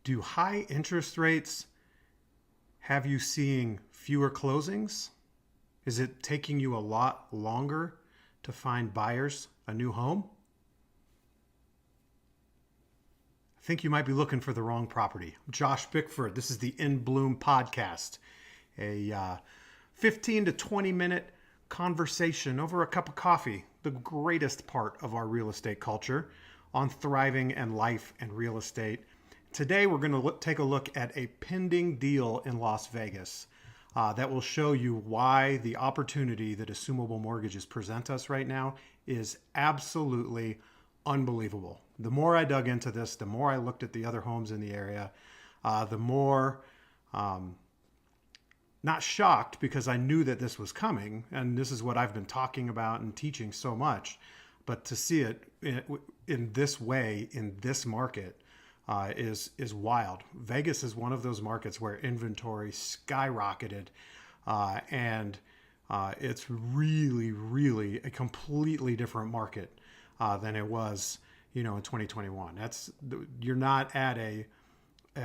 Do high interest rates have you seeing fewer closings? Is it taking you a lot longer to find buyers a new home? I think you might be looking for the wrong property. I'm Josh Bickford. This is the inBLOOM podcast, a 15 to 20 minute conversation over a cup of coffee, the greatest part of our real estate culture, on thriving and life and real estate. Today, we're going to take a look at a pending deal in Las Vegas that will show you why the opportunity that Assumable Mortgages present us right now is absolutely unbelievable. The more I dug into this, the more I looked at the other homes in the area, the more not shocked, because I knew that this was coming, and this is what I've been talking about and teaching so much, but to see it in this way, in this market, is wild. Vegas is one of those markets where inventory skyrocketed, and it's really a completely different market than it was, in 2021. You're not at a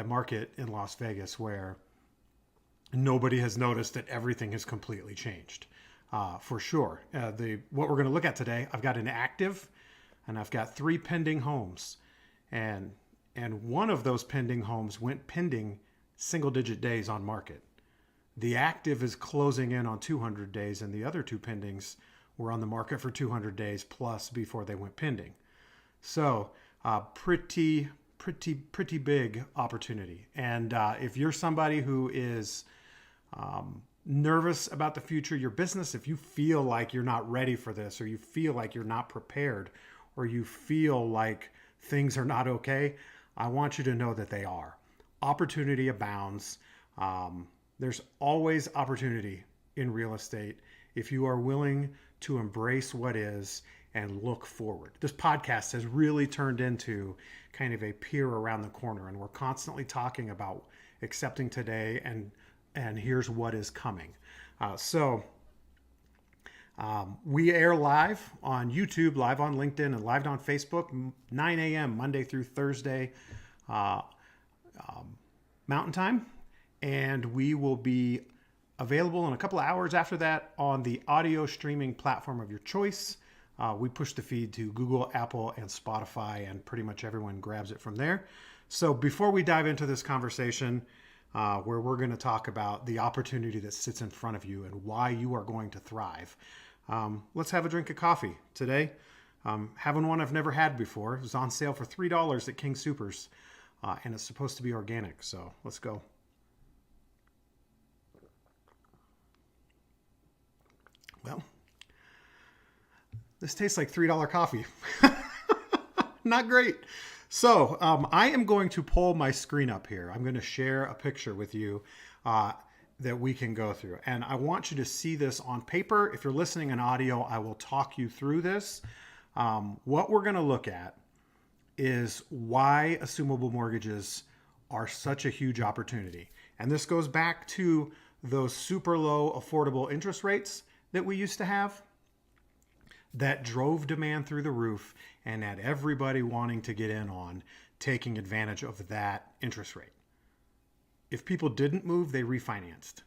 market in Las Vegas where nobody has noticed that everything has completely changed, for sure. What we're going to look at today, I've got an active, and I've got 3 pending homes, and one of those pending homes went pending single-digit days on market. The active is closing in on 200 days, and the other 2 pendings were on the market for 200 days plus before they went pending. So, pretty big opportunity. And if you're somebody who is nervous about the future of your business, if you feel like you're not ready for this, or you feel like you're not prepared, or you feel like things are not okay, I want you to know that they are. Opportunity abounds. There's always opportunity in real estate if you are willing to embrace what is and look forward. This podcast has really turned into kind of a peer around the corner, and we're constantly talking about accepting today and here's what is coming. We air live on YouTube, live on LinkedIn, and live on Facebook, 9 a.m. Monday through Thursday, Mountain Time. And we will be available in a couple of hours after that on the audio streaming platform of your choice. We push the feed to Google, Apple, and Spotify, and pretty much everyone grabs it from there. So before we dive into this conversation, where we're going to talk about the opportunity that sits in front of you and why you are going to thrive, let's have a drink of coffee today. Having one I've never had before. It was on sale for $3 at King Soopers, and it's supposed to be organic. So let's go. Well, this tastes like $3 coffee. Not great. So I am going to pull my screen up here. I'm going to share a picture with you that we can go through. And I want you to see this on paper. If you're listening in audio, I will talk you through this. What we're going to look at is why Assumable Mortgages are such a huge opportunity. And this goes back to those super low affordable interest rates that we used to have that drove demand through the roof and had everybody wanting to get in on taking advantage of that interest rate. If people didn't move, they refinanced.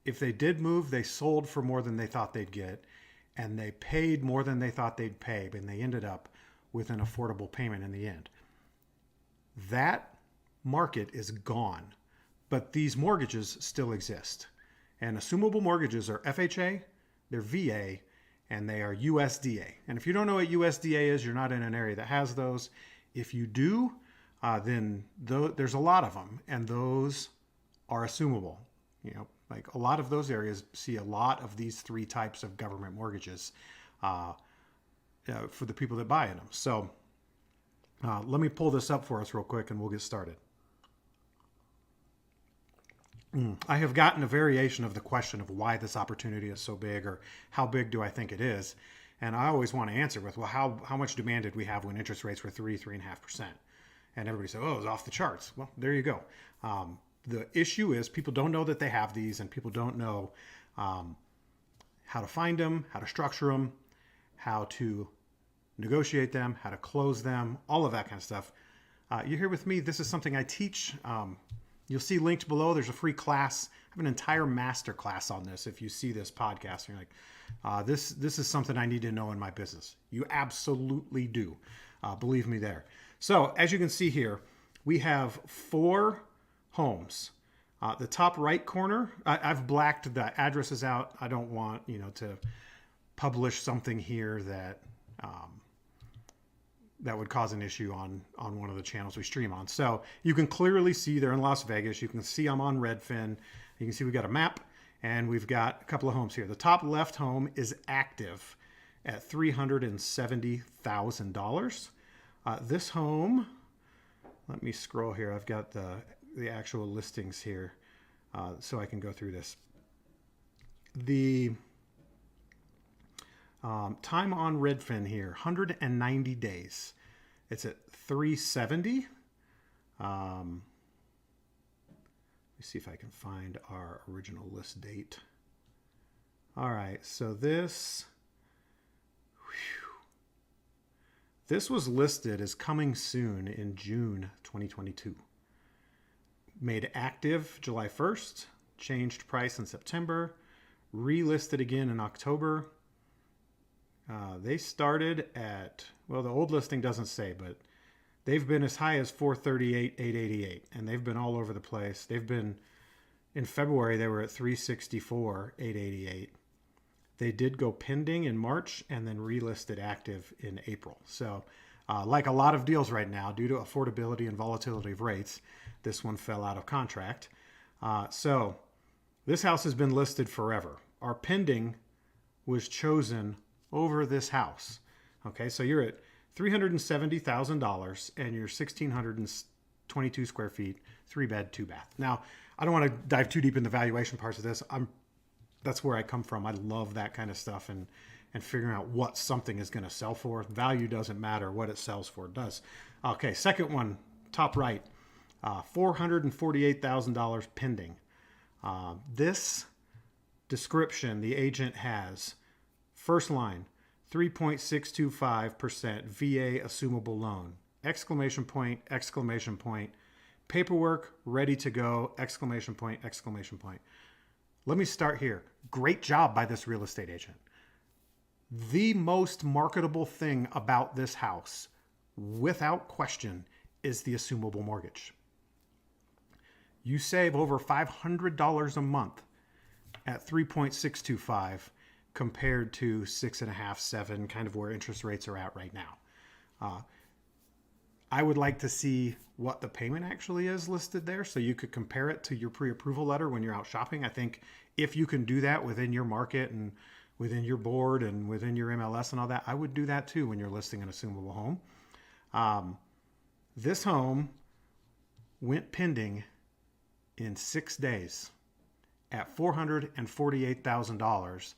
If they did move, they sold for more than they thought they'd get, and they paid more than they thought they'd pay, and they ended up with an affordable payment in the end. That market is gone, but these mortgages still exist. And Assumable Mortgages are FHA, they're VA, and they are USDA. And if you don't know what USDA is, you're not in an area that has those. If you do, then there's a lot of them, and those are assumable. Like a lot of those areas see a lot of these 3 types of government mortgages for the people that buy them. So let me pull this up for us real quick, and we'll get started. I have gotten a variation of the question of why this opportunity is so big, or how big do I think it is? And I always want to answer with, well, how much demand did we have when interest rates were 3.5%? And everybody said, oh, it was off the charts. Well, there you go. The issue is people don't know that they have these, and people don't know how to find them, how to structure them, how to negotiate them, how to close them, all of that kind of stuff. you're here with me. This is something I teach. You'll see linked below. There's a free class. I have an entire master class on this. If you see this podcast, you're like, this is something I need to know in my business. You absolutely do. Believe me there. So as you can see here, we have 4 homes. The top right corner, I've blacked the addresses out. I don't want, to publish something here that that would cause an issue on one of the channels we stream on. So you can clearly see they're in Las Vegas. You can see I'm on Redfin. You can see we've got a map and we've got a couple of homes here. The top left home is active at $370,000. This home, let me scroll here. I've got the actual listings here so I can go through this. The time on Redfin here, 190 days. It's at 370. Let me see if I can find our original list date. All right, so this was listed as coming soon in June 2022. Made active July 1st, changed price in September, relisted again in October. They started at, well, the old listing doesn't say, but they've been as high as 438, 888, and they've been all over the place. They've been, in February, they were at 364, 888. They did go pending in March and then relisted active in April. So like a lot of deals right now, due to affordability and volatility of rates, this one fell out of contract. So this house has been listed forever. Our pending was chosen over this house. Okay, so you're at $370,000 and you're 1,622 square feet, 3-bed, 2-bath. Now, I don't want to dive too deep in the valuation parts of this. That's where I come from. I love that kind of stuff and figuring out what something is going to sell for. Value doesn't matter. What it sells for does. Okay, second one, top right, $448,000 pending. This description the agent has, first line, 3.625% VA assumable loan, exclamation point, exclamation point, paperwork ready to go, exclamation point, exclamation point. Let me start here. Great job by this real estate agent. The most marketable thing about this house, without question, is the assumable mortgage. You save over $500 a month at 3.625 compared to 6.5, 7, kind of where interest rates are at right now. I would like to see what the payment actually is listed there so you could compare it to your pre-approval letter when you're out shopping. I think if you can do that within your market and within your board and within your MLS and all that, I would do that too when you're listing an assumable home. This home went pending in 6 days at $448,000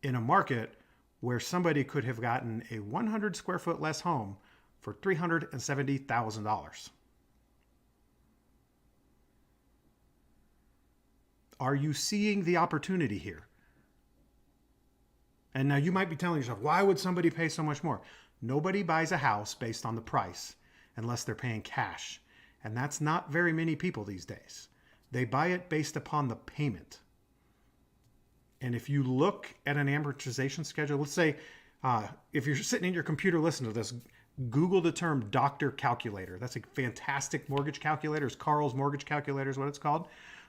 in a market where somebody could have gotten a 100 square foot less home for $370,000. Are you seeing the opportunity here? And now you might be telling yourself, why would somebody pay so much more? Nobody buys a house based on the price unless they're paying cash. And that's not very many people these days. They buy it based upon the payment. And if you look at an amortization schedule, let's say if you're sitting in your computer listening to this, Google the term doctor calculator. That's a fantastic mortgage calculator. It's Carl's mortgage calculator is what it's called.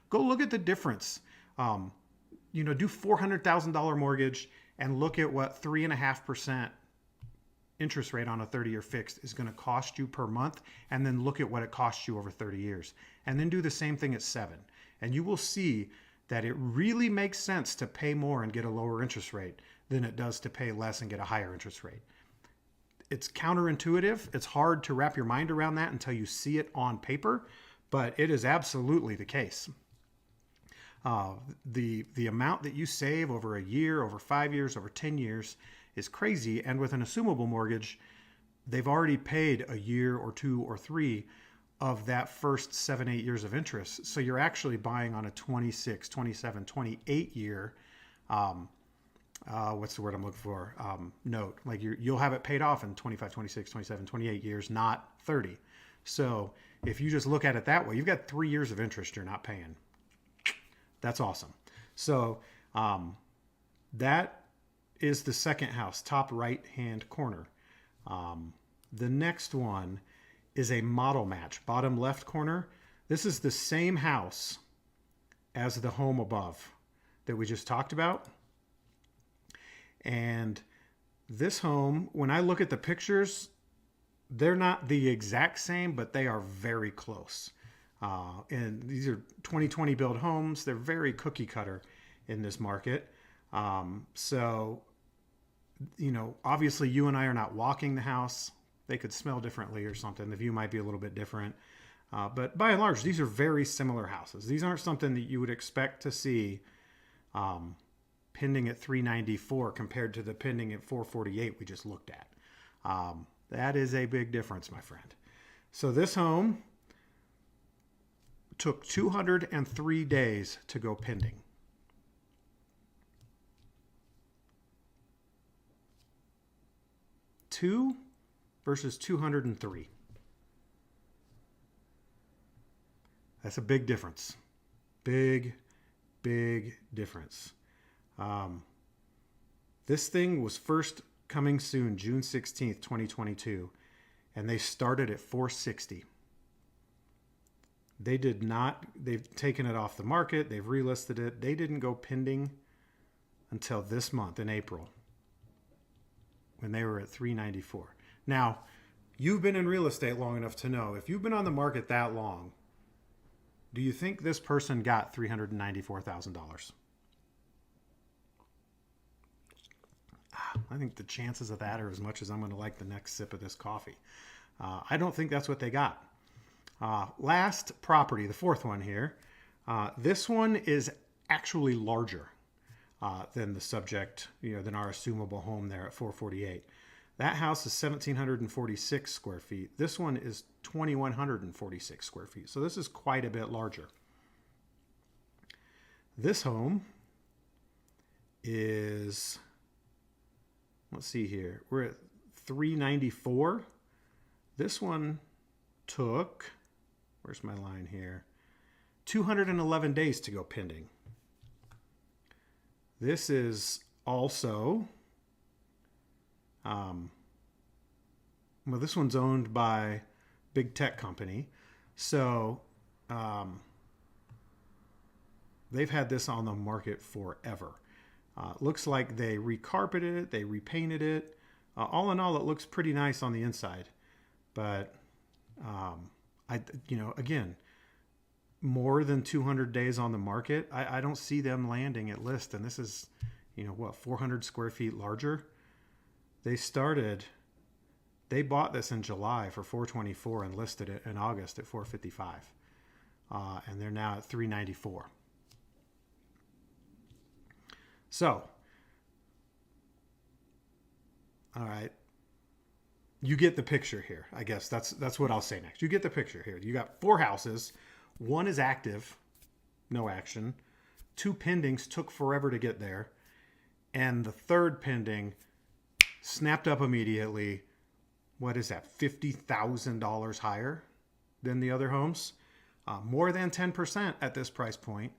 Go look at the difference. Do $400,000 mortgage and look at what 3.5% interest rate on a 30-year fixed is going to cost you per month, and then look at what it costs you over 30 years. And then do the same thing at 7. And you will see that it really makes sense to pay more and get a lower interest rate than it does to pay less and get a higher interest rate. It's counterintuitive. It's hard to wrap your mind around that until you see it on paper, but it is absolutely the case. The amount that you save over a year, over 5 years, over 10 years is crazy. And with an assumable mortgage, they've already paid a year or 2 or 3 of that first 7, 8 years of interest. So you're actually buying on a 26, 27, 28 year, what's the word I'm looking for? Note. Like you'll have it paid off in 25, 26, 27, 28 years, not 30. So if you just look at it that way, you've got 3 years of interest you're not paying. That's awesome. So that is the second house, top right hand corner. The next one is a model match, bottom left corner. This is the same house as the home above that we just talked about. And this home, when I look at the pictures, they're not the exact same, but they are very close. And these are 2020 build homes. They're very cookie cutter in this market. So, you know, obviously you and I are not walking the house. They could smell differently or something. The view might be a little bit different. But by and large, these are very similar houses. These aren't something that you would expect to see pending at 394 compared to the pending at 448 we just looked at. That is a big difference, my friend. So this home took 203 days to go pending. Two versus 203. That's a big difference. Big difference. This thing was first coming soon, June 16th, 2022, and they started at 460. They've taken it off the market, they've relisted it. They didn't go pending until this month in April when they were at 394. Now, you've been in real estate long enough to know, if you've been on the market that long, do you think this person got $394,000? I think the chances of that are as much as I'm going to like the next sip of this coffee. I don't think that's what they got. Last property, the fourth one here. This one is actually larger than the subject, than our assumable home there at 448. That house is 1,746 square feet. This one is 2,146 square feet. So this is quite a bit larger. This home is, let's see here, we're at 394. This one took, where's my line here? 211 days to go pending. This is also, well, this one's owned by big tech company. So they've had this on the market forever. Looks like they recarpeted it, they repainted it. All in all, it looks pretty nice on the inside. But, again, more than 200 days on the market, I don't see them landing at list. And this is, 400 square feet larger. They bought this in July for 424 and listed it in August at 455. And they're now at 394. So, all right, you get the picture here. I guess that's what I'll say next. You get the picture here. You got 4 houses. One is active, no action. 2 pendings took forever to get there. And the third pending snapped up immediately. What is that, $50,000 higher than the other homes? More than 10% at this price point.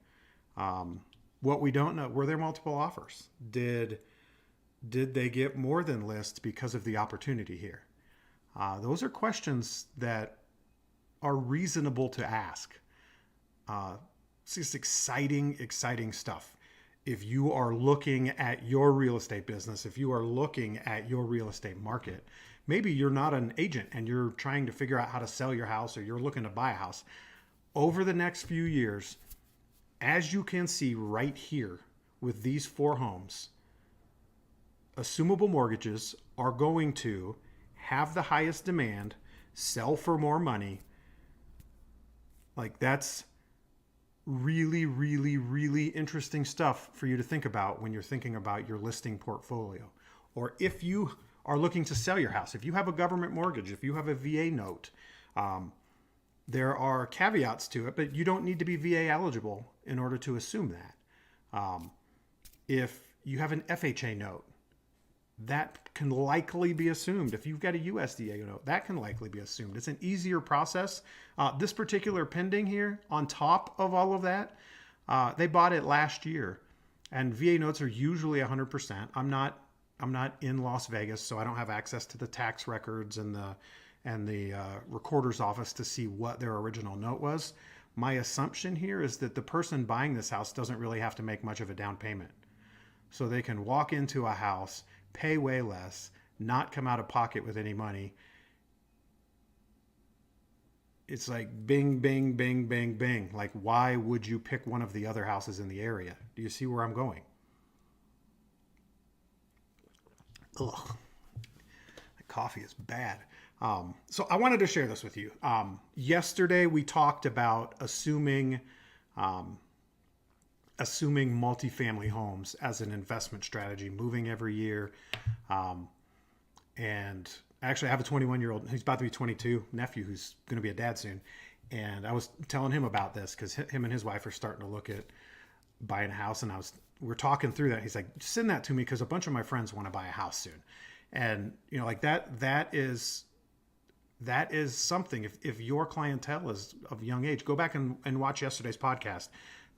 What we don't know, were there multiple offers? Did they get more than list because of the opportunity here? Those are questions that are reasonable to ask. It's just exciting stuff. If you are looking at your real estate business, if you are looking at your real estate market, maybe you're not an agent and you're trying to figure out how to sell your house, or you're looking to buy a house. Over the next few years, as you can see right here with these 4 homes, assumable mortgages are going to have the highest demand, sell for more money. Like, that's really interesting stuff for you to think about when you're thinking about your listing portfolio. Or if you are looking to sell your house, if you have a government mortgage, if you have a VA note, there are caveats to it, but you don't need to be VA eligible in order to assume that. If you have an FHA note, that can likely be assumed. If you've got a USDA note, that can likely be assumed. It's an easier process. This particular pending here, on top of all of that, they bought it last year, and VA notes are usually 100%. I'm not in Las Vegas, so I don't have access to the tax records and the recorder's office to see what their original note was. My assumption here is that the person buying this house doesn't really have to make much of a down payment. So they can walk into a house, pay way less, not come out of pocket with any money. It's like bing, bing, bing, bing, bing. Like, why would you pick one of the other houses in the area? Do you see where I'm going? Ugh, the coffee is bad. So I wanted to share this with you. Yesterday we talked about assuming multifamily homes as an investment strategy, moving every year. And actually I have a 21-year-old, he's about to be 22, nephew who's going to be a dad soon. And I was telling him about this because him and his wife are starting to look at buying a house. And we're talking through that. He's like, send that to me because a bunch of my friends want to buy a house soon. And, you know, like that is something. If your clientele is of young age, go back and watch yesterday's podcast.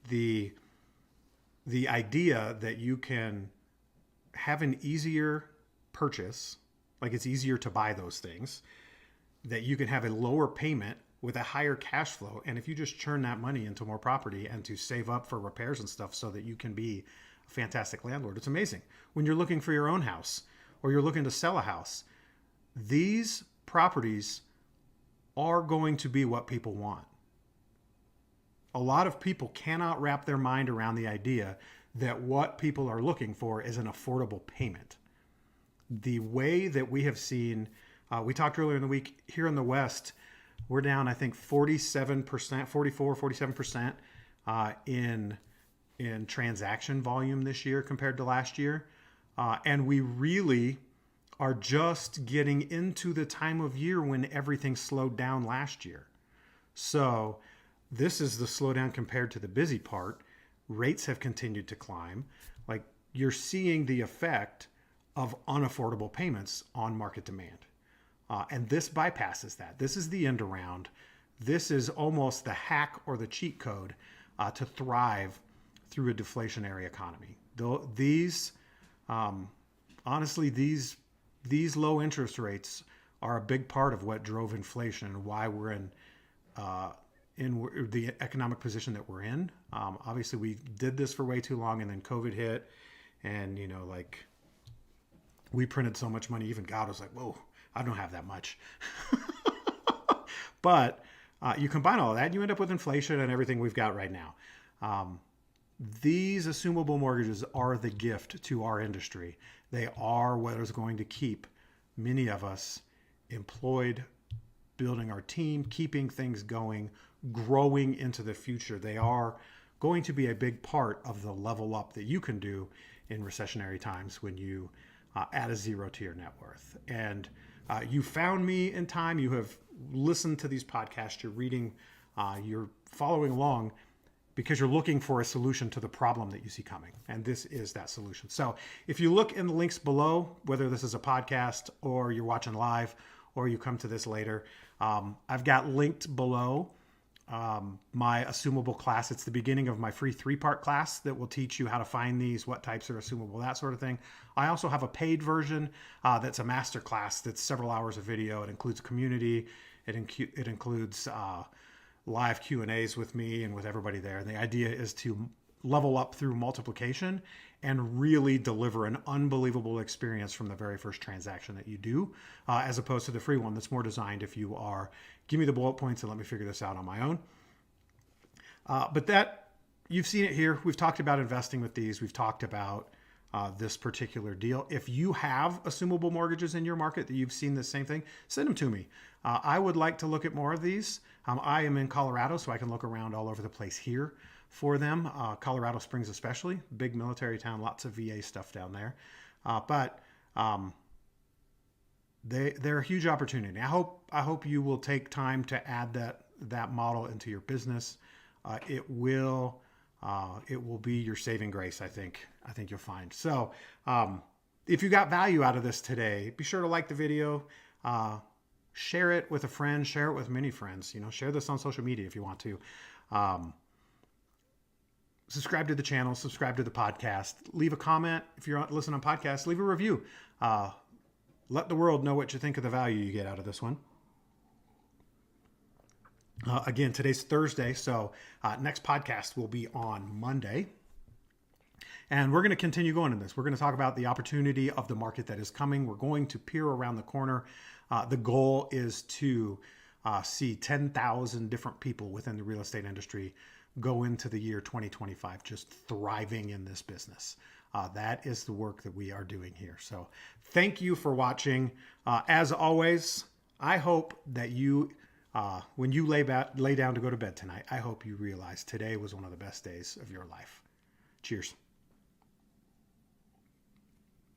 The idea that you can have an easier purchase, like it's easier to buy those things, that you can have a lower payment with a higher cash flow. And if you just churn that money into more property and to save up for repairs and stuff so that you can be a fantastic landlord, it's amazing. When you're looking for your own house or you're looking to sell a house, these properties are going to be what people want. A lot of people cannot wrap their mind around the idea that what people are looking for is an affordable payment. The way that we have seen, we talked earlier in the week here in the West, we're down, I think 47% in transaction volume this year compared to last year. And we really are just getting into the time of year when everything slowed down last year. So this is the slowdown compared to the busy part. Rates have continued to climb. Like, you're seeing the effect of unaffordable payments on market demand. And this bypasses that. This is the end around. This is almost the hack or the cheat code to thrive through a deflationary economy. Honestly, these low interest rates are a big part of what drove inflation and why we're in the economic position that we're in. Obviously, we did this for way too long, and then COVID hit, and we printed so much money. Even God was like, "Whoa, I don't have that much." But you combine all of that, and you end up with inflation and everything we've got right now. These assumable mortgages are the gift to our industry. They are what is going to keep many of us employed, building our team, keeping things going, growing into the future. They are going to be a big part of the level up that you can do in recessionary times when you add a zero to your net worth. And you found me in time. You have listened to these podcasts. You're reading, you're following along because you're looking for a solution to the problem that you see coming. And this is that solution. So if you look in the links below, whether this is a podcast or you're watching live or you come to this later, I've got linked below my Assumable class. It's the beginning of my free 3-part class that will teach you how to find these, what types are assumable, that sort of thing. I also have a paid version that's a master class that's several hours of video. It includes community. It includes live Q&As with me and with everybody there. And the idea is to level up through multiplication and really deliver an unbelievable experience from the very first transaction that you do, as opposed to the free one that's more designed if you are, give me the bullet points and let me figure this out on my own. But that, you've seen it here. We've talked about investing with these. We've talked about this particular deal. If you have assumable mortgages in your market that you've seen the same thing, send them to me. I would like to look at more of these. I am in Colorado, so I can look around all over the place here for them. Colorado Springs especially, big military town, lots of VA stuff down there. But they're a huge opportunity. I hope you will take time to add that model into your business. It will be your saving grace, I think you'll find. So if you got value out of this today, be sure to like the video, share it with a friend, share it with many friends. Share this on social media if you want to. Subscribe to the channel, subscribe to the podcast, leave a comment. If you're listening on podcast, leave a review. Let the world know what you think of the value you get out of this one. Again, today's Thursday, so next podcast will be on Monday. And we're going to continue going in this. We're going to talk about the opportunity of the market that is coming. We're going to peer around the corner. The goal is to see 10,000 different people within the real estate industry go into the year 2025 just thriving in this business. That is the work that we are doing here. So thank you for watching. As always, I hope that you, when you lay down to go to bed tonight, I hope you realize today was one of the best days of your life. Cheers.